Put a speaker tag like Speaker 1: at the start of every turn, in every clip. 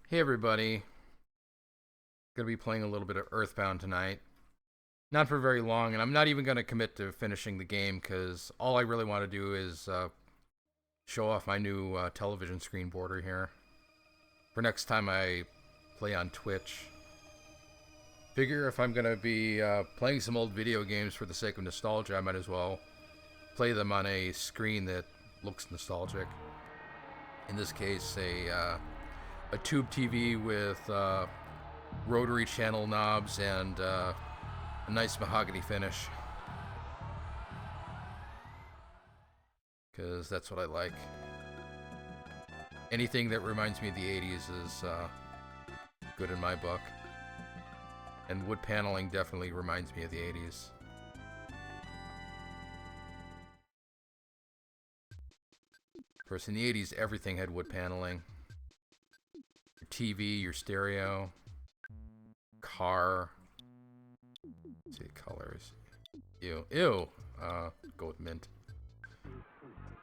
Speaker 1: Hey everybody, gonna be playing a little bit of Earthbound tonight. Not for very long, and I'm not even gonna commit to finishing the game because all I really want to do is show off my new television screen border here for next time I play on Twitch. Figure if I'm gonna be playing some old video games for the sake of nostalgia, I might as well play them on a screen that looks nostalgic. In this case, a tube TV with rotary channel knobs and a nice mahogany finish, because that's what I like. Anything that reminds me of the 80s is good in my book, and wood paneling definitely reminds me of the 80s. Of course, in the 80s, everything had wood paneling. Your TV, your stereo, car. Let's see colors. Ew. Go with mint.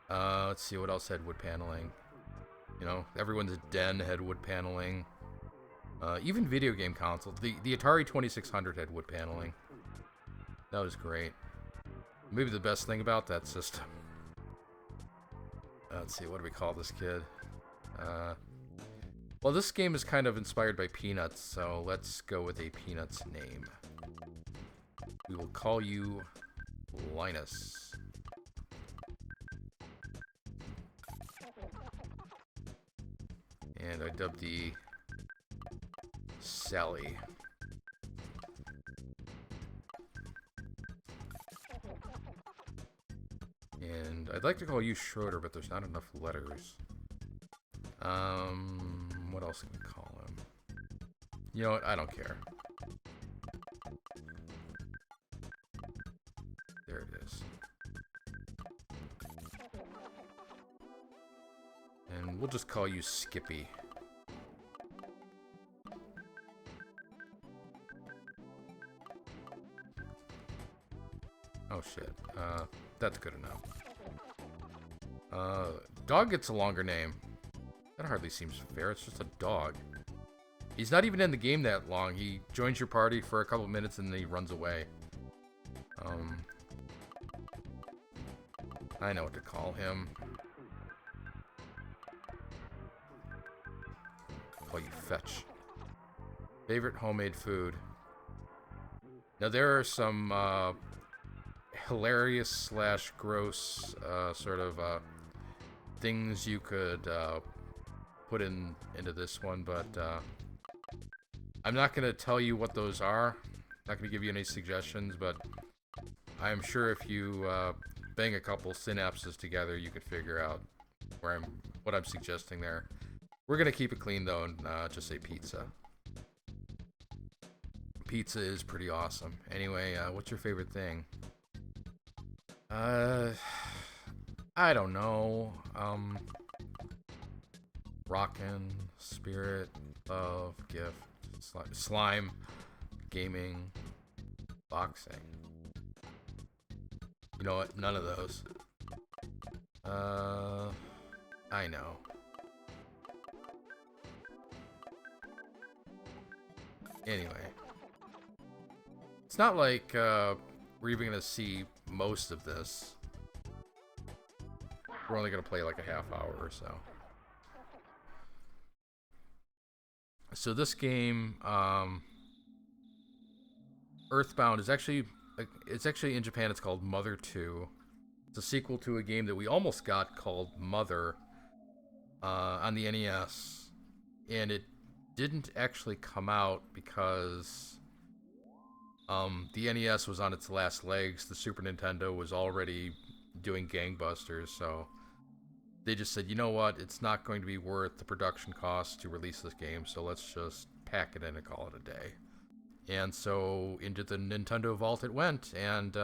Speaker 1: Let's see what else had wood paneling. You know, everyone's den had wood paneling. Even video game consoles. The Atari 2600 had wood paneling. That was great. Maybe the best thing about that system. Let's see, what do we call this kid? Well, this game is kind of inspired by Peanuts, so let's go with a Peanuts name. We will call you Linus. And I dubbed the Sally. And I'd like to call you Schroeder, but there's not enough letters. What else can we call him? You know what? I don't care. There it is. And we'll just call you Skippy. Oh shit. That's good enough. Dog gets a longer name. That hardly seems fair. It's just a dog. He's not even in the game that long. He joins your party for a couple minutes and then he runs away. I know what to call him. Call you Fetch. Favorite homemade food. Now there are some hilarious slash gross sort of things you could put into this one, but I'm not going to tell you what those are. Not going to give you any suggestions, but I am sure if you bang a couple synapses together, you could figure out what I'm suggesting there. We're going to keep it clean, though, and just say pizza. Pizza is pretty awesome. Anyway, what's your favorite thing? I don't know. Rockin', spirit, love, gift, slime, gaming, boxing. You know what? None of those. I know. Anyway. It's not like we're even going to see most of this. We're only going to play like a half hour or so. So this game, Earthbound, is actually in Japan. It's called Mother 2. It's a sequel to a game that we almost got called Mother on the NES, and it didn't actually come out because the NES was on its last legs. The Super Nintendo was already doing gangbusters, so they just said, you know what, it's not going to be worth the production costs to release this game, so let's just pack it in and call it a day. And so into the Nintendo Vault it went, and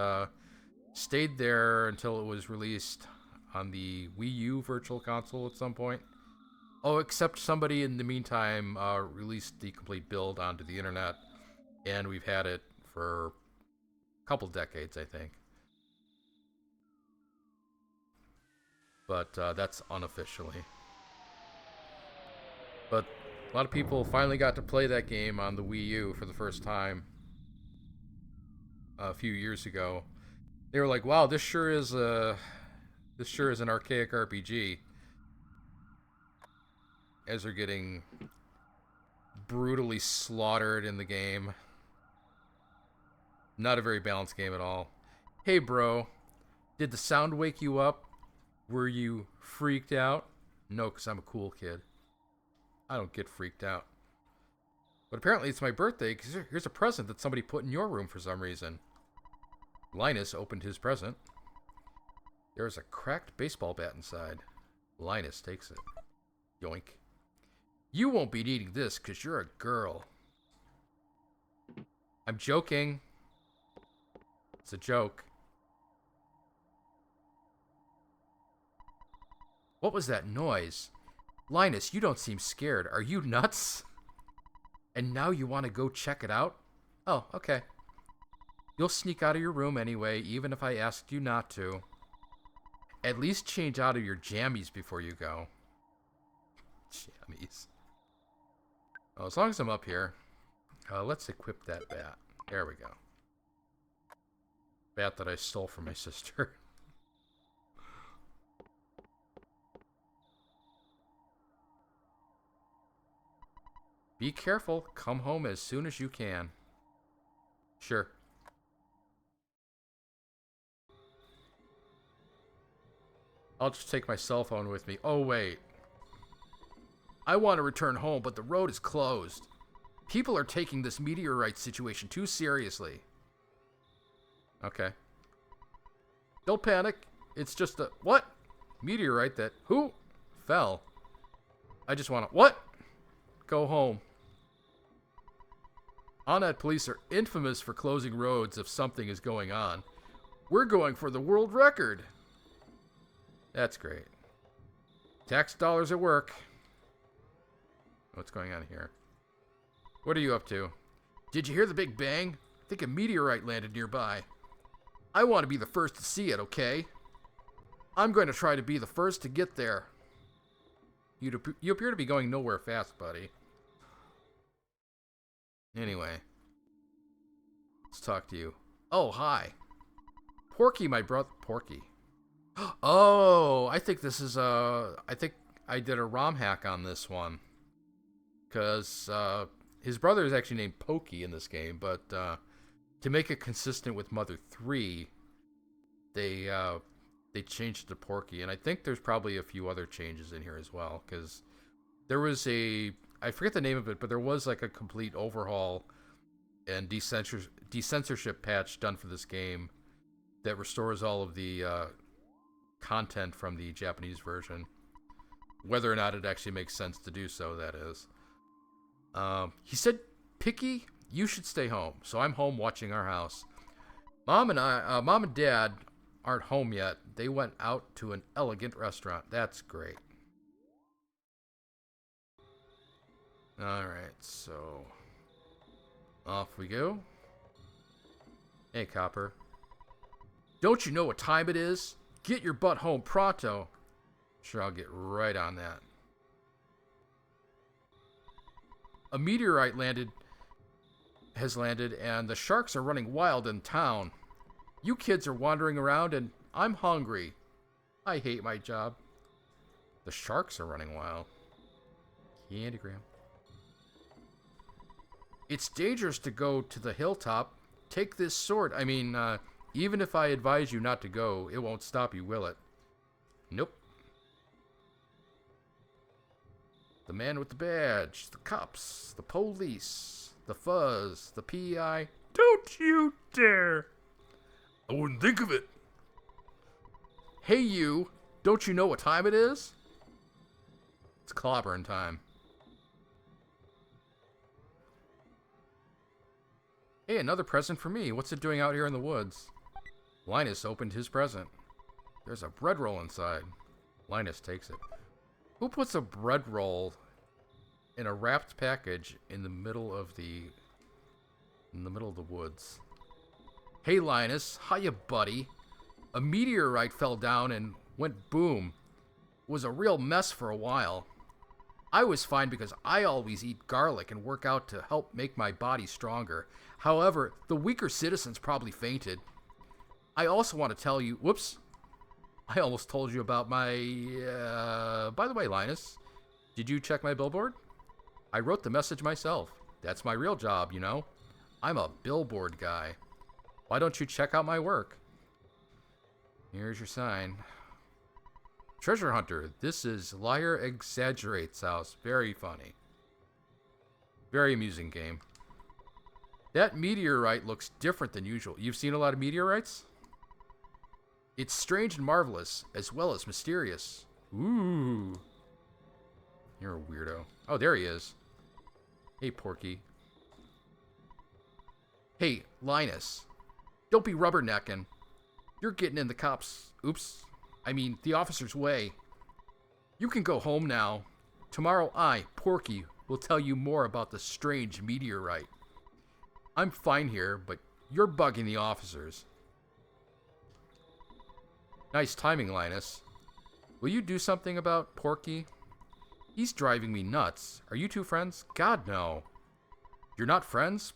Speaker 1: stayed there until it was released on the Wii U Virtual Console at some point. Oh, except somebody in the meantime released the complete build onto the internet, and we've had it for a couple decades, I think. But that's unofficially. But A lot of people finally got to play that game on the Wii U for the first time a few years ago. They were like, "Wow, this sure is an archaic RPG." As they're getting brutally slaughtered in the game. Not a very balanced game at all. Hey, bro, did the sound wake you up? Were you freaked out? No, because I'm a cool kid. I don't get freaked out. But apparently it's my birthday, because here's a present that somebody put in your room for some reason. Linus opened his present. There's a cracked baseball bat inside. Linus takes it. Yoink. You won't be needing this, because you're a girl. I'm joking. It's a joke. What was that noise? Linus, you don't seem scared. Are you nuts? And now you want to go check it out? Oh, okay. You'll sneak out of your room anyway, even if I asked you not to. At least change out of your jammies before you go. Jammies. Well, as long as I'm up here, let's equip that bat. There we go. Bat that I stole from my sister. Be careful. Come home as soon as you can. Sure. I'll just take my cell phone with me. Oh, wait. I want to return home, but the road is closed. People are taking this meteorite situation too seriously. Okay. Don't panic. It's just a... What? Meteorite that... Who? Fell. I just want to... What? Go home. Onat police are infamous for closing roads if something is going on. We're going for the world record. That's great. Tax dollars at work. What's going on here? What are you up to? Did you hear the big bang? I think a meteorite landed nearby. I want to be the first to see it, okay? I'm going to try to be the first to get there. You appear to be going nowhere fast, buddy. Anyway. Let's talk to you. Oh, hi. Porky, my brother. Porky. Oh, I think this is I think I did a ROM hack on this one. Because his brother is actually named Pokey in this game, but to make it consistent with Mother 3, they changed it to Porky, and I think there's probably a few other changes in here as well, because there was I forget the name of it, but there was like a complete overhaul and decensorship patch done for this game that restores all of the content from the Japanese version. Whether or not it actually makes sense to do so, that is. He said, Picky, you should stay home. So I'm home watching our house. Mom and Dad aren't home yet. They went out to an elegant restaurant. That's great. Alright, so off we go. Hey, Copper. Don't you know what time it is? Get your butt home pronto. Sure, I'll get right on that. A meteorite has landed, and the sharks are running wild in town. You kids are wandering around, and I'm hungry. I hate my job. The sharks are running wild. Candygram. It's dangerous to go to the hilltop. Take this sword. I mean, even if I advise you not to go, it won't stop you, will it? Nope. The man with the badge, the cops, the police, the fuzz, the PI. Don't you dare! I wouldn't think of it. Hey, you. Don't you know what time it is? It's clobbering time. Hey, another present for me. What's it doing out here in the woods? Linus opened his present. There's a bread roll inside. Linus takes it. Who puts a bread roll in a wrapped package in the middle of the woods? Hey, Linus. Hiya, buddy. A meteorite fell down and went boom. It was a real mess for a while. I was fine because I always eat garlic and work out to help make my body stronger. However, the weaker citizens probably fainted. I also want to tell you... Whoops. I almost told you about my... by the way, Linus, did you check my billboard? I wrote the message myself. That's my real job, you know. I'm a billboard guy. Why don't you check out my work? Here's your sign. Treasure Hunter. This is Liar Exaggerates House. Very funny. Very amusing game. That meteorite looks different than usual. You've seen a lot of meteorites? It's strange and marvelous, as well as mysterious. Ooh. You're a weirdo. Oh, there he is. Hey, Porky. Hey, Linus. Don't be rubbernecking. You're getting in the cops. Oops. I mean, the officer's way. You can go home now. Tomorrow I, Porky, will tell you more about the strange meteorite. I'm fine here, but you're bugging the officers. Nice timing, Linus. Will you do something about Porky? He's driving me nuts. Are you two friends? God, no. You're not friends?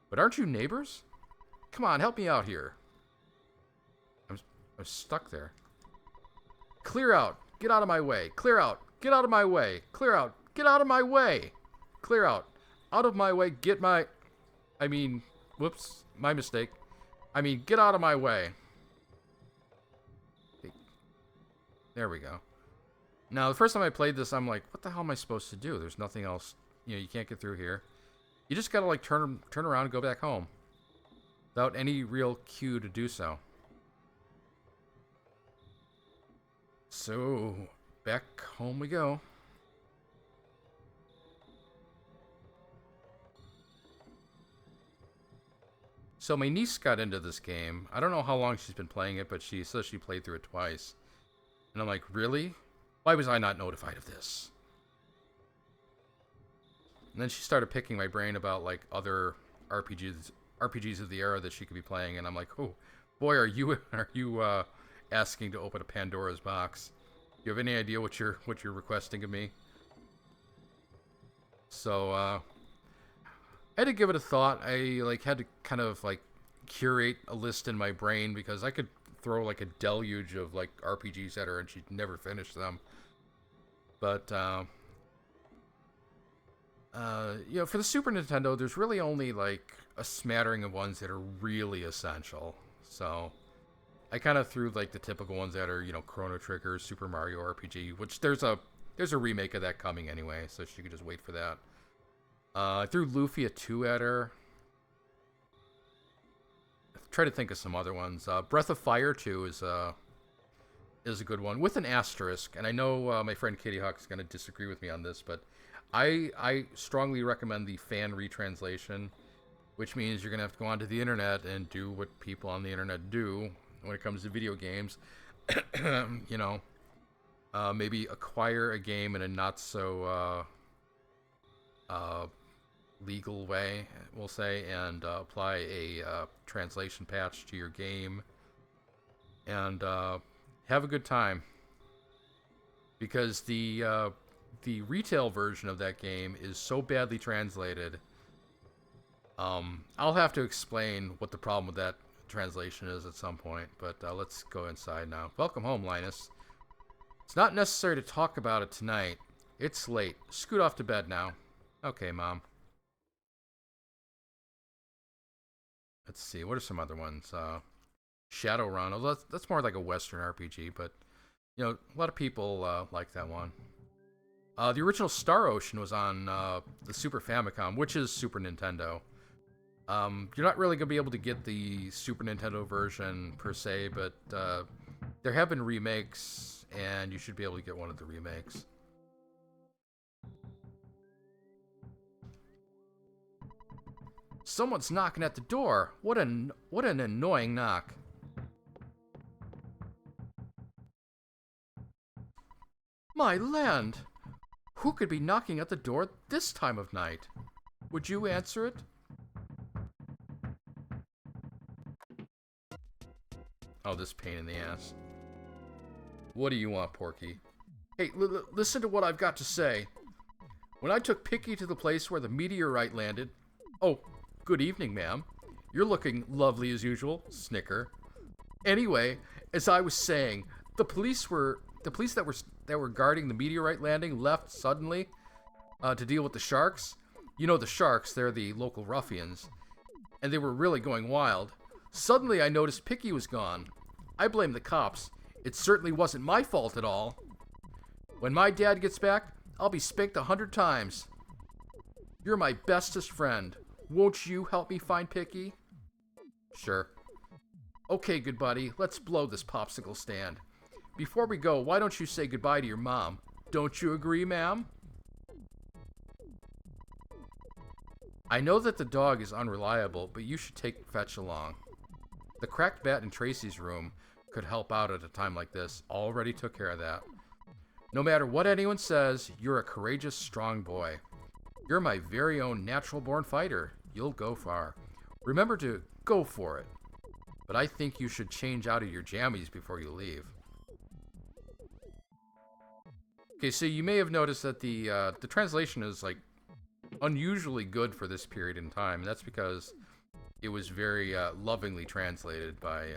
Speaker 1: But aren't you neighbors? Come on, help me out here. I'm stuck there. Clear out. Get out of my way. Clear out. Get out of my way. Clear out. Get out of my way. Clear out. Out of my way. Get my... I mean... Whoops. My mistake. I mean, get out of my way. There we go. Now, the first time I played this, I'm like, what the hell am I supposed to do? There's nothing else. You know, you can't get through here. You just gotta, like, turn around and go back home. Without any real cue to do so. So, back home we go. So my niece got into this game. I don't know how long she's been playing it, but she says she played through it twice. And I'm like, really? Why was I not notified of this? And then she started picking my brain about, like, other RPGs of the era that she could be playing, and I'm like, oh, boy, are you asking to open a Pandora's box? You have any idea what you're requesting of me? So, I had to give it a thought. I, like, had to kind of, like, curate a list in my brain, because I could throw, like, a deluge of, like, RPGs at her, and she'd never finish them. But, you know, for the Super Nintendo, there's really only, like, a smattering of ones that are really essential. So, I kind of threw, like, the typical ones that are, you know, Chrono Trigger, Super Mario RPG, which there's a remake of that coming anyway, so she could just wait for that. I threw Lufia 2 at her. Try to think of some other ones. Breath of Fire 2 is a good one, with an asterisk. And I know my friend Kitty Hawk is going to disagree with me on this, but I strongly recommend the fan retranslation, which means you're going to have to go onto the internet and do what people on the internet do when it comes to video games. You know, maybe acquire a game in a not so legal way, we'll say, and apply a translation patch to your game, and have a good time, because the retail version of that game is so badly translated. I'll have to explain what the problem with that translation is at some point, but let's go inside now. Welcome home, Linus. It's not necessary to talk about it tonight. It's late. Scoot off to bed now. Okay, Mom. Let's see, what are some other ones? Shadowrun. Oh, that's more like a Western RPG, but, you know, a lot of people like that one. The original Star Ocean was on the Super Famicom, which is Super Nintendo. You're not really going to be able to get the Super Nintendo version, per se, but there have been remakes, and you should be able to get one of the remakes. Someone's knocking at the door. What an annoying knock. My land! Who could be knocking at the door this time of night? Would you answer it? Oh, this pain in the ass. What do you want, Porky? Hey, listen to what I've got to say. When I took Picky to the place where the meteorite landed... Oh, good evening, ma'am. You're looking lovely as usual. Snicker. Anyway, as I was saying, the police that were guarding the meteorite landing left suddenly to deal with the sharks. You know the sharks, they're the local ruffians. And they were really going wild. Suddenly I noticed Picky was gone. I blame the cops. It certainly wasn't my fault at all. When my dad gets back, I'll be spanked 100 times. You're my bestest friend. Won't you help me find Picky? Sure. Okay, good buddy, let's blow this popsicle stand. Before we go, why don't you say goodbye to your mom? Don't you agree, ma'am? I know that the dog is unreliable, but you should take Fetch along. The cracked bat in Tracy's room could help out at a time like this. Already took care of that. No matter what anyone says, you're a courageous, strong boy. You're my very own natural-born fighter. You'll go far. Remember to go for it. But I think you should change out of your jammies before you leave. Okay, so you may have noticed that the translation is like unusually good for this period in time. And that's because it was very lovingly translated by...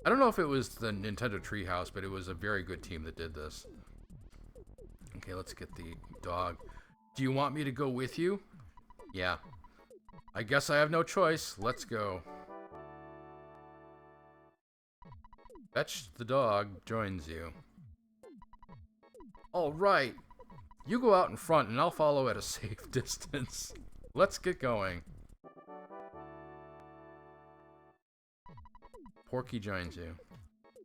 Speaker 1: I don't know if it was the Nintendo Treehouse, but it was a very good team that did this. Okay, let's get the dog. Do you want me to go with you? Yeah. I guess I have no choice. Let's go. Fetch the dog joins you. All right. You go out in front and I'll follow at a safe distance. Let's get going. Porky joins you.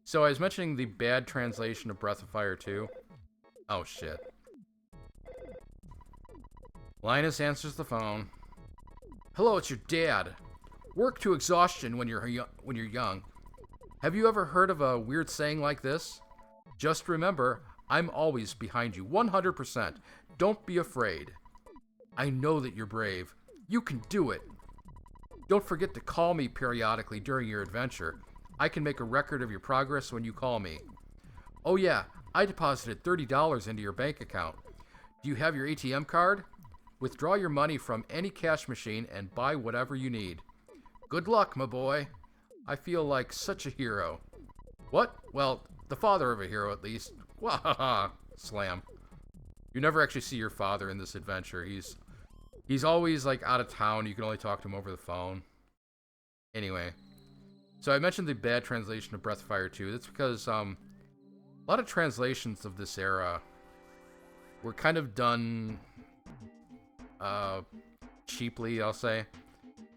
Speaker 1: So I was mentioning the bad translation of Breath of Fire 2. Oh shit. Linus answers the phone. Hello, it's your dad. Work to exhaustion when you're young. Have you ever heard of a weird saying like this? Just remember, I'm always behind you, 100%. Don't be afraid. I know that you're brave. You can do it. Don't forget to call me periodically during your adventure. I can make a record of your progress when you call me. Oh yeah, I deposited $30 into your bank account. Do you have your ATM card? Withdraw your money from any cash machine and buy whatever you need. Good luck, my boy. I feel like such a hero. What? Well, the father of a hero, at least. Wahaha! Slam. You never actually see your father in this adventure. He's always, like, out of town. You can only talk to him over the phone. Anyway. So I mentioned the bad translation of Breath of Fire 2. That's because, a lot of translations of this era were kind of done, cheaply, I'll say.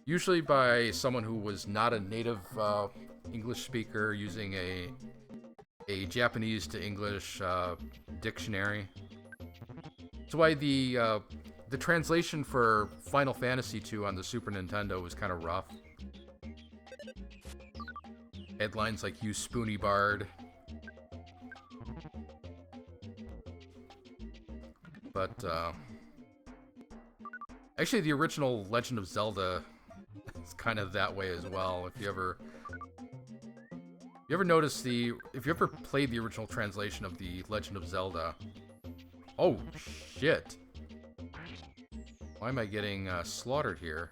Speaker 1: Usually by someone who was not a native English speaker using a Japanese to English dictionary. That's why the translation for Final Fantasy II on the Super Nintendo was kind of rough. Headlines like "You Spoony Bard." But actually the original Legend of Zelda is kind of that way as well. If you ever played the original translation of the Legend of Zelda. Oh shit. Why am I getting slaughtered here?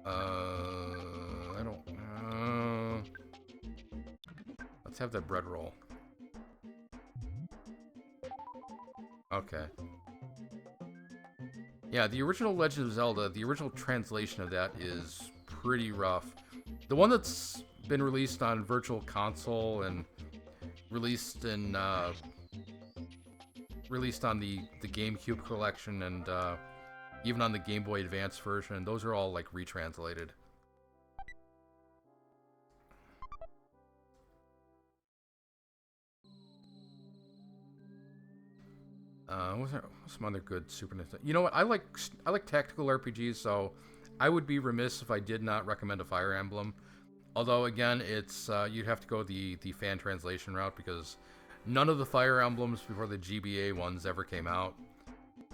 Speaker 1: I don't... let's have that bread roll. Okay. Yeah, the original Legend of Zelda, the original translation of that is pretty rough. The one that's been released on Virtual Console and released in released on the GameCube collection and even on the Game Boy Advance version, those are all like retranslated. Was there some other good Super Nintendo? You know what? I like tactical RPGs, so I would be remiss if I did not recommend a Fire Emblem. Although again, it's you'd have to go the fan translation route because none of the Fire Emblems before the GBA ones ever came out.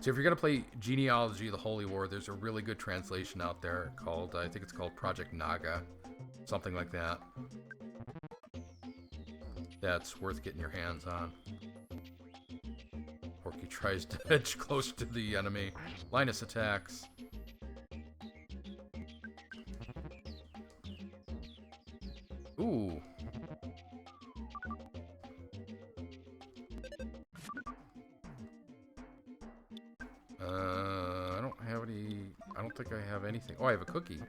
Speaker 1: So if you're gonna play Genealogy of the Holy War, there's a really good translation out there called I think it's called Project Naga, something like that. that's worth getting your hands on. Porky tries to edge close to the enemy. Linus attacks. Ooh. I don't have any... I don't think I have anything. Oh, I have a cookie.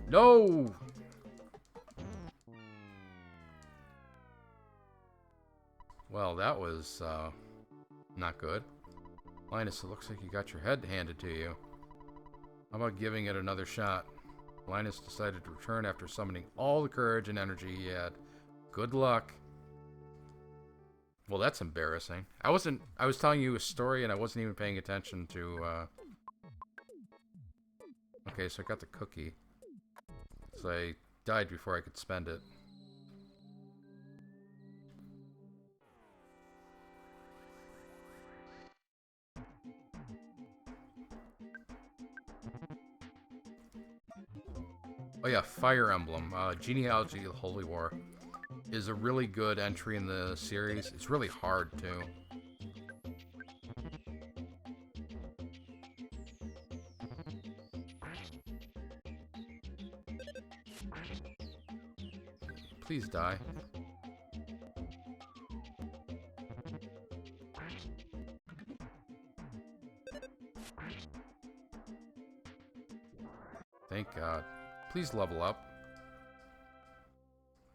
Speaker 1: No! Well, that was, not good. Linus, it looks like you got your head handed to you. How about giving it another shot? Linus decided to return after summoning all the courage and energy he had. Good luck. Well, that's embarrassing. I was telling you a story and I wasn't even paying attention to, Okay, so I got the cookie. So I died before I could spend it. Oh yeah, Fire Emblem, Genealogy of the Holy War is a really good entry in the series. It's really hard, too. Please die. Thank God. Please level up.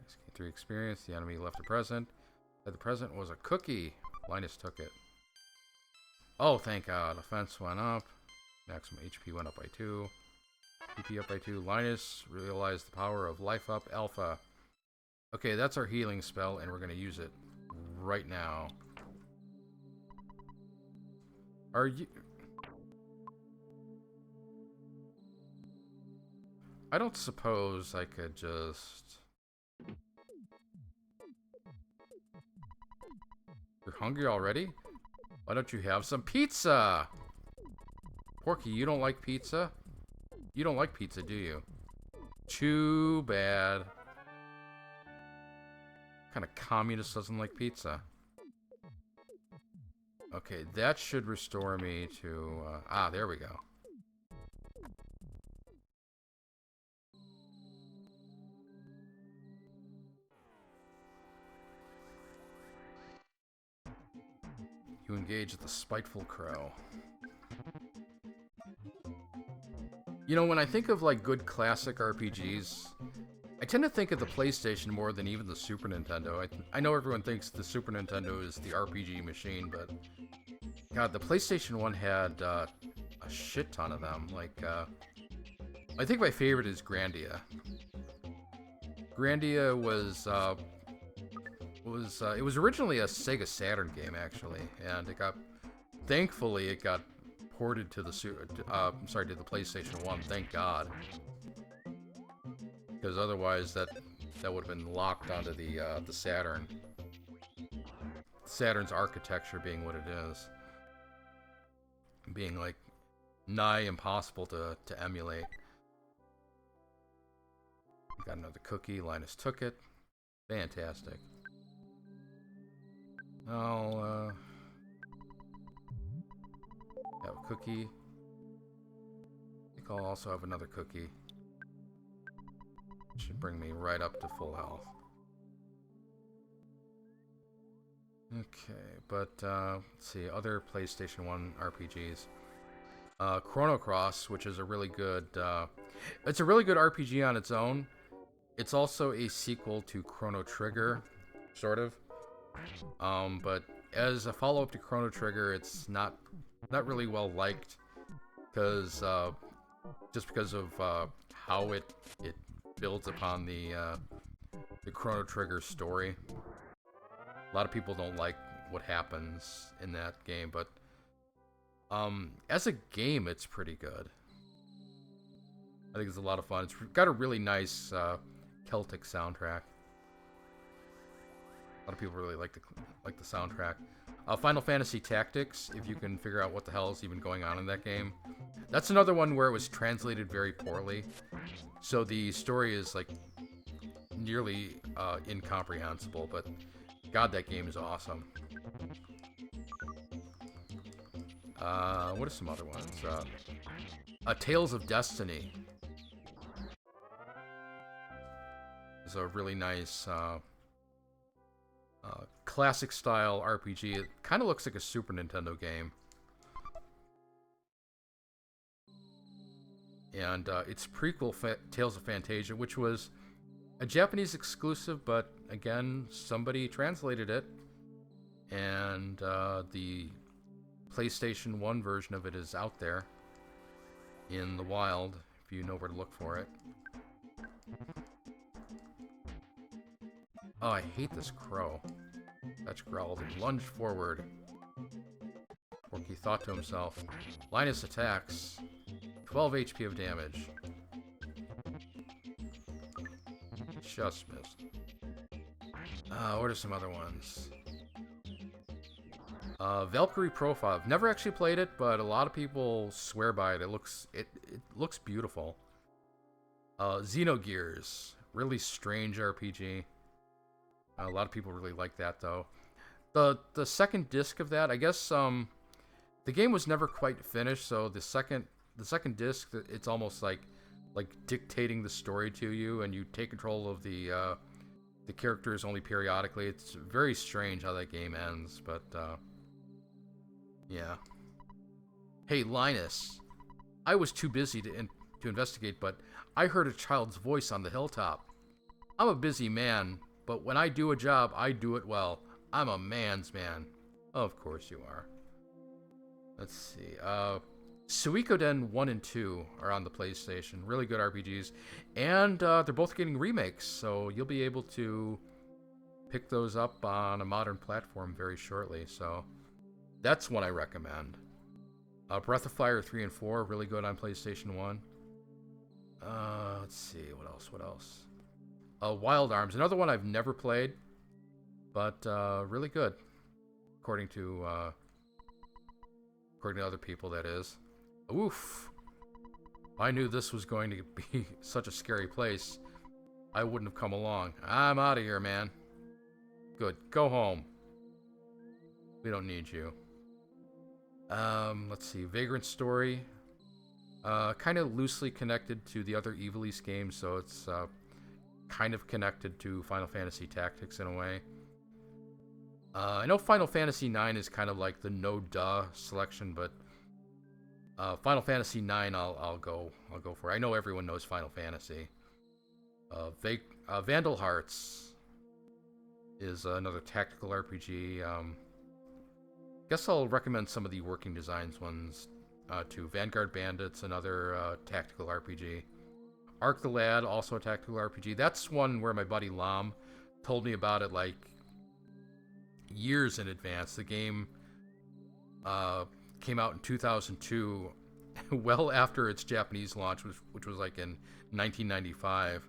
Speaker 1: Gain 3 experience. The enemy left a present. The present was a cookie. Linus took it. Oh, thank God. Offense went up. Maximum HP went up by 2. PP up by 2. Linus realized the power of Life Up Alpha. Okay, that's our healing spell, and we're going to use it right now. Are you... I don't suppose I could just... You're hungry already? Why don't you have some pizza? Porky, you don't like pizza? You don't like pizza, do you? Too bad. What kind of communist doesn't like pizza? Okay, that should restore me to... there we go. You engage the spiteful crow. You know, when I think of, like, good classic RPGs, I tend to think of the PlayStation more than even the Super Nintendo. I know everyone thinks the Super Nintendo is the RPG machine, but... God, the PlayStation 1 had a shit ton of them. Like, I think my favorite is Grandia. Grandia was it was originally a Sega Saturn game, actually, and it got, thankfully, it got ported to the to the PlayStation 1. Thank God, because otherwise that would have been locked onto the Saturn. Saturn's architecture being what it is, being like nigh impossible to emulate. Got another cookie. Linus took it. Fantastic. I'll have a cookie. I think I'll also have another cookie. Should bring me right up to full health. Okay, but let's see, other PlayStation 1 RPGs. Chrono Cross, which is a really good it's a really good RPG on its own. It's also a sequel to Chrono Trigger, sort of. But as a follow-up to Chrono Trigger, it's not really well liked, because just because of how it builds upon the Chrono Trigger story. A lot of people don't like what happens in that game, but as a game, it's pretty good. I think it's a lot of fun. It's got a really nice Celtic soundtrack. A lot of people really like the soundtrack. Final Fantasy Tactics, if you can figure out what the hell is even going on in that game. That's another one where it was translated very poorly. So the story is like nearly incomprehensible, but God, that game is awesome. What are some other ones? Tales of Destiny is a really nice classic style RPG. It kind of looks like a Super Nintendo game. And it's prequel Tales of Fantasia, which was a Japanese exclusive, but again, somebody translated it. And the PlayStation 1 version of it is out there in the wild, if you know where to look for it. Oh, I hate this crow. Fetch growled and lunged forward. Porky thought to himself, Linus attacks. 12 HP of damage. Just missed. What are some other ones? Valkyrie Profile. I've never actually played it, but a lot of people swear by it. It looks beautiful. Xenogears. Really strange RPG. A lot of people really like that, though. The second disc of that, I guess, the game was never quite finished, so the second disc, it's almost like dictating the story to you, and you take control of the characters only periodically. It's very strange how that game ends, but yeah. Hey, Linus, I was too busy to investigate, but I heard a child's voice on the hilltop. I'm a busy man, but when I do a job, I do it well. I'm a man's man. Of course you are. Let's see. Suikoden 1 and 2 are on the PlayStation. Really good RPGs. And they're both getting remakes, so you'll be able to pick those up on a modern platform very shortly. So that's one I recommend. Breath of Fire 3 and 4, really good on PlayStation 1. Let's see, what else? Wild Arms, another one I've never played, but really good, according to other people, that is. Oof. I knew this was going to be such a scary place. I wouldn't have come along. I'm out of here, man. Good. Go home. We don't need you. Let's see. Vagrant Story. Kind of loosely connected to the other Evil East games, so it's kind of connected to Final Fantasy Tactics in a way. I know Final Fantasy IX is kind of like the no-duh selection, but Final Fantasy IX I'll go for. I know everyone knows Final Fantasy. Vandal Hearts is another tactical RPG. Guess I'll recommend some of the working designs ones too. Vanguard Bandits, another tactical RPG. Arc the Lad, also a tactical RPG. That's one where my buddy Lam told me about it like years in advance. The game came out in 2002, well after its Japanese launch, which was like in 1995.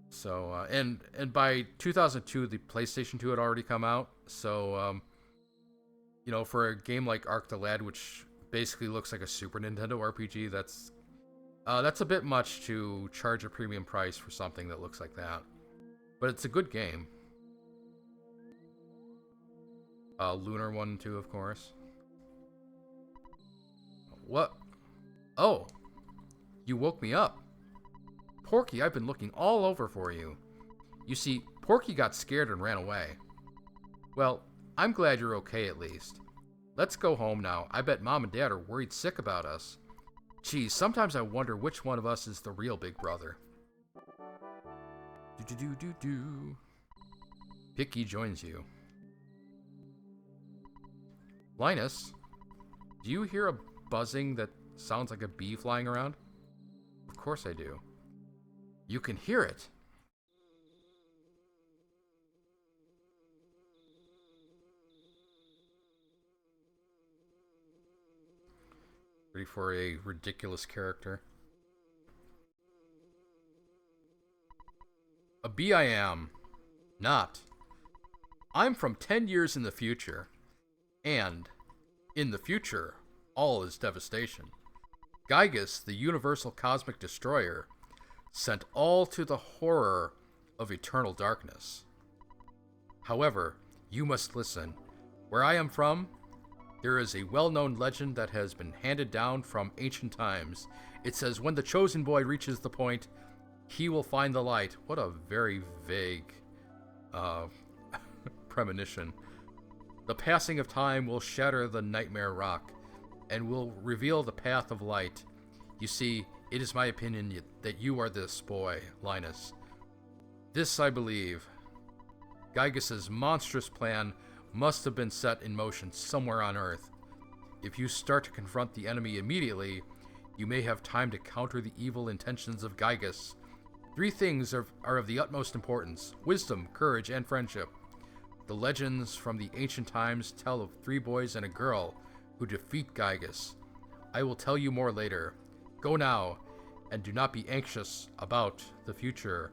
Speaker 1: So, and by 2002, the PlayStation 2 had already come out. So, you know, for a game like Arc the Lad, which basically looks like a Super Nintendo RPG, that's a bit much to charge a premium price for something that looks like that. But it's a good game. Lunar 1 and 2, of course. What? Oh! You woke me up. Porky, I've been looking all over for you. You see, Porky got scared and ran away. Well, I'm glad you're okay at least. Let's go home now. I bet Mom and Dad are worried sick about us. Geez, sometimes I wonder which one of us is the real big brother. Do. Picky joins you. Linus, do you hear a buzzing that sounds like a bee flying around? Of course I do. You can hear it. Ready for a ridiculous character? A bee I am. Not. I'm from 10 years in the future. And, in the future, all is devastation. Gygus, the universal cosmic destroyer, sent all to the horror of eternal darkness. However, you must listen. Where I am from, there is a well-known legend that has been handed down from ancient times. It says when the chosen boy reaches the point, he will find the light. What a very vague premonition. The passing of time will shatter the nightmare rock and will reveal the path of light. You see, it is my opinion that you are this boy, Linus. This I believe. Gygas's monstrous plan must have been set in motion somewhere on Earth. If you start to confront the enemy immediately, you may have time to counter the evil intentions of Gygas. 3 things are of the utmost importance: wisdom, courage, and friendship. The legends from the ancient times tell of 3 boys and a girl who defeat Gygas. I will tell you more later. Go now, and do not be anxious about the future.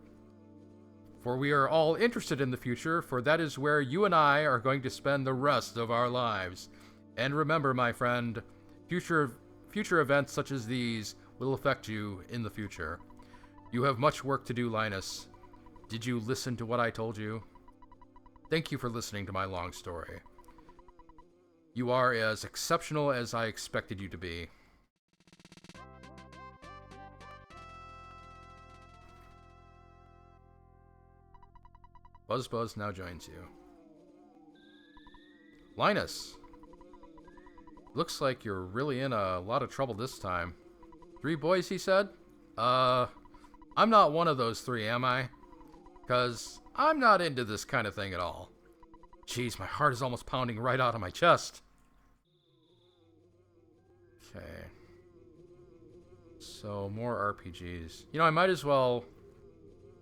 Speaker 1: For we are all interested in the future, for that is where you and I are going to spend the rest of our lives. And remember, my friend, future events such as these will affect you in the future. You have much work to do, Linus. Did you listen to what I told you? Thank you for listening to my long story. You are as exceptional as I expected you to be. Buzz now joins you. Linus! Looks like you're really in a lot of trouble this time. 3 boys, he said? I'm not one of those 3, am I? 'Cause I'm not into this kind of thing at all. Jeez, my heart is almost pounding right out of my chest. Okay. So, more RPGs. You know, I might as well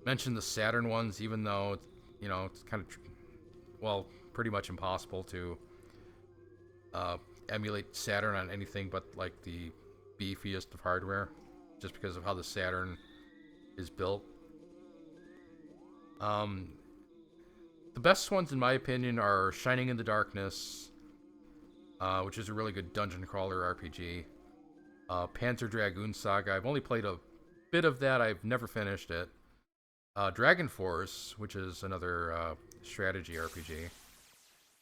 Speaker 1: mention the Saturn ones, even though, you know, it's kind of, well, pretty much impossible to emulate Saturn on anything but, like, the beefiest of hardware, just because of how the Saturn is built. The best ones, in my opinion, are Shining in the Darkness, which is a really good dungeon crawler RPG. Panzer Dragoon Saga. I've only played a bit of that. I've never finished it. Dragon Force, which is another strategy RPG.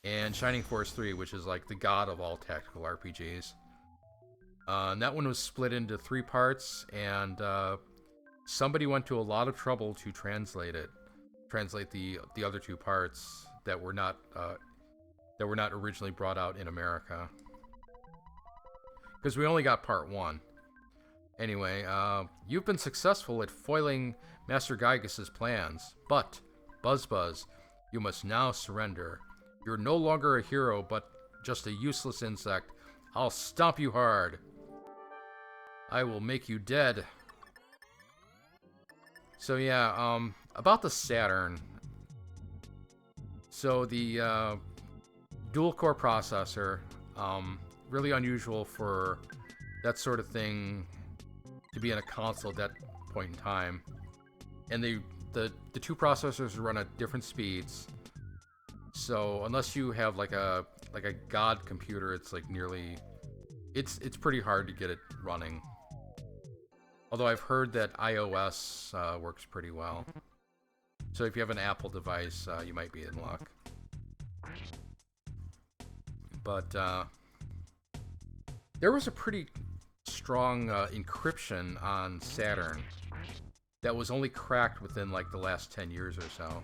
Speaker 1: And Shining Force 3, which is like the god of all tactical RPGs. And that one was split into 3 parts, and somebody went to a lot of trouble to translate the other 2 parts that were not originally brought out in America, because we only got part 1. Anyway, you've been successful at foiling Master Gygas's plans, but Buzz, you must now surrender. You're no longer a hero, but just a useless insect. I'll stomp you hard. I will make you dead. So yeah, about the Saturn. So the dual-core processor, really unusual for that sort of thing to be in a console at that point in time. And the 2 processors run at different speeds. So unless you have like a god computer, it's like it's pretty hard to get it running. Although I've heard that iOS works pretty well. So if you have an Apple device, you might be in luck. But there was a pretty strong encryption on Saturn that was only cracked within like the last 10 years or so,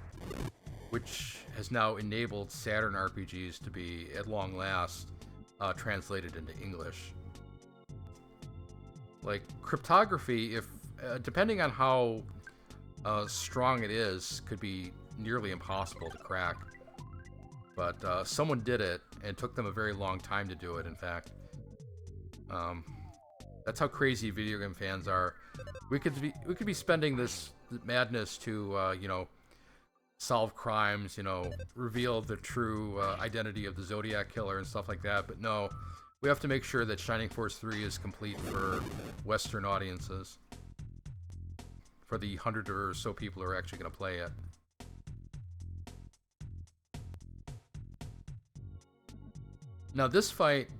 Speaker 1: which has now enabled Saturn RPGs to be, at long last, translated into English. Like, cryptography, if depending on how strong it is, could be nearly impossible to crack. But someone did it, and it took them a very long time to do it, in fact. That's how crazy video game fans are. We could be spending this madness to, you know, solve crimes, you know, reveal the true identity of the Zodiac Killer and stuff like that, but no. We have to make sure that Shining Force 3 is complete for Western audiences. For the 100 or so people who are actually going to play it. Now this fight,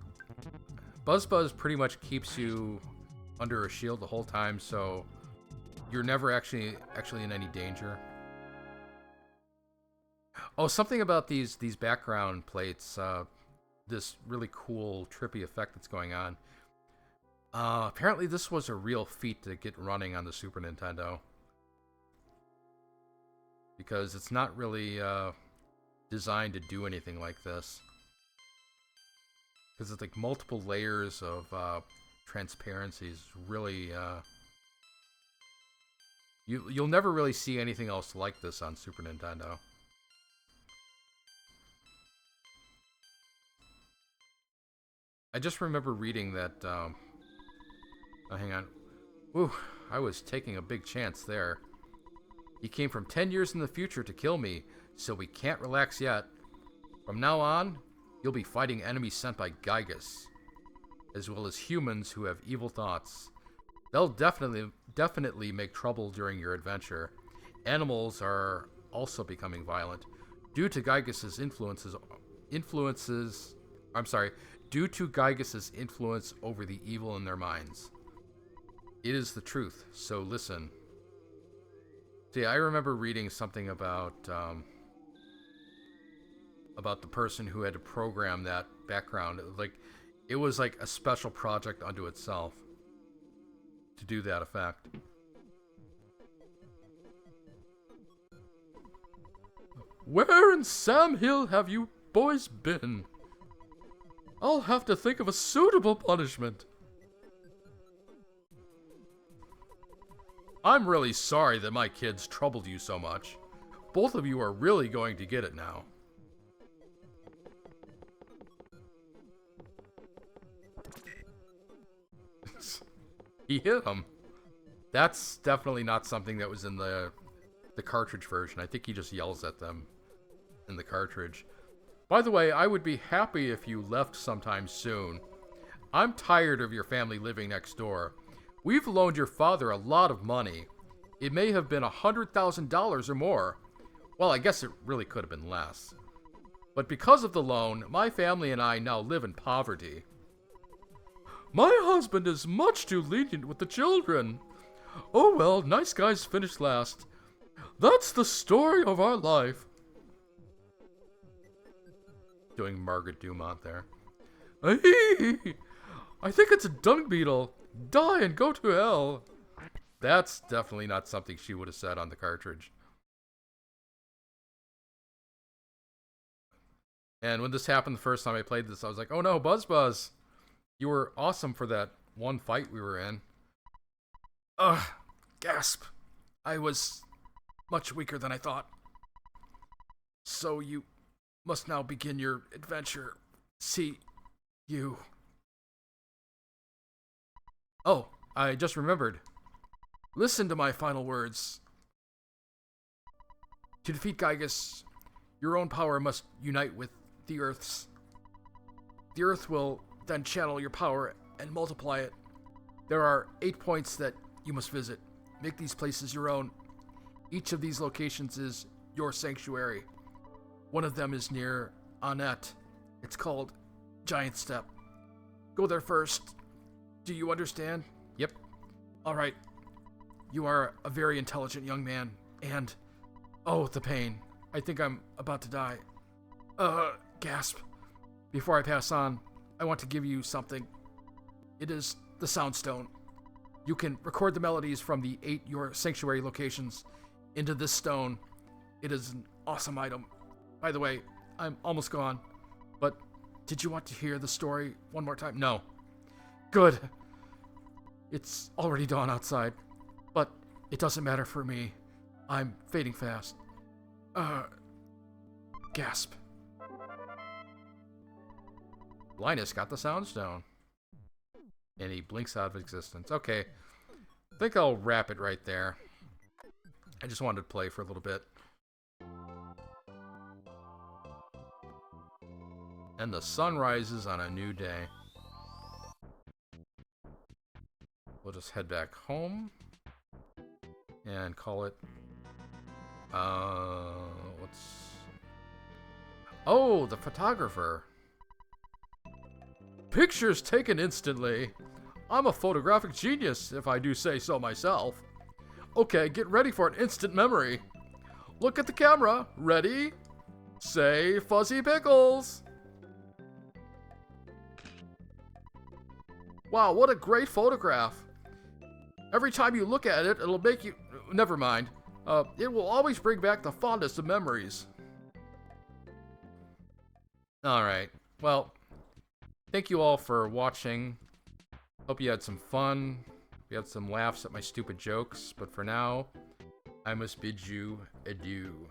Speaker 1: Buzz pretty much keeps you under a shield the whole time, so you're never actually in any danger. Oh, something about these background plates. This really cool, trippy effect that's going on. Apparently, this was a real feat to get running on the Super Nintendo. Because it's not really designed to do anything like this. Because it's like multiple layers of transparencies. Really, you'll never really see anything else like this on Super Nintendo. I just remember reading that. Oh, hang on. Ooh, I was taking a big chance there. He came from 10 years in the future to kill me, so we can't relax yet. From now on, you'll be fighting enemies sent by Gygus, as well as humans who have evil thoughts. They'll definitely make trouble during your adventure. Animals are also becoming violent due to Gygus's due to Gygus's influence over the evil in their minds. It is the truth, so listen. See, I remember reading something about the person who had to program that background. It was like a special project unto itself to do that effect. Where in Sam Hill have you boys been? I'll have to think of a suitable punishment. I'm really sorry that my kids troubled you so much. Both of you are really going to get it now. He hit him. That's definitely not something that was in the cartridge version. I think he just yells at them in the cartridge. By the way, I would be happy if you left sometime soon. I'm tired of your family living next door. We've loaned your father a lot of money. It may have been $100,000 or more. Well, I guess it really could have been less. But because of the loan, my family and I now live in poverty. My husband is much too lenient with the children. Oh well, nice guys finish last. That's the story of our life. Doing Margaret Dumont there. I think it's a dung beetle. Die and go to hell. That's definitely not something she would have said on the cartridge. And when this happened the first time I played this, I was like, oh no, Buzz. You were awesome for that one fight we were in. Ugh, gasp. I was much weaker than I thought. So you must now begin your adventure. See you. Oh, I just remembered. Listen to my final words. To defeat Gygus, your own power must unite with the Earth's. The Earth will then channel your power and multiply it. There are 8 points that you must visit. Make these places your own. Each of these locations is your sanctuary. One of them is near Annette. It's called Giant Step. Go there first. Do you understand? Yep. All right. You are a very intelligent young man, and... oh, the pain. I think I'm about to die. Gasp. Before I pass on, I want to give you something. It is the Sound Stone. You can record the melodies from the 8 your sanctuary locations into this stone. It is an awesome item. By the way, I'm almost gone, but did you want to hear the story one more time? No. Good. It's already dawn outside, but it doesn't matter for me. I'm fading fast. Gasp. Linus got the Sound Stone. And he blinks out of existence. Okay. I think I'll wrap it right there. I just wanted to play for a little bit. And the sun rises on a new day. We'll just head back home. And call it... Oh, the photographer. Pictures taken instantly. I'm a photographic genius, if I do say so myself. Okay, get ready for an instant memory. Look at the camera. Ready? Say Fuzzy Pickles! Wow, what a great photograph. Every time you look at it, it'll make you... Never mind. It will always bring back the fondest of memories. Alright, well, thank you all for watching. Hope you had some fun. We had some laughs at my stupid jokes, but for now, I must bid you adieu.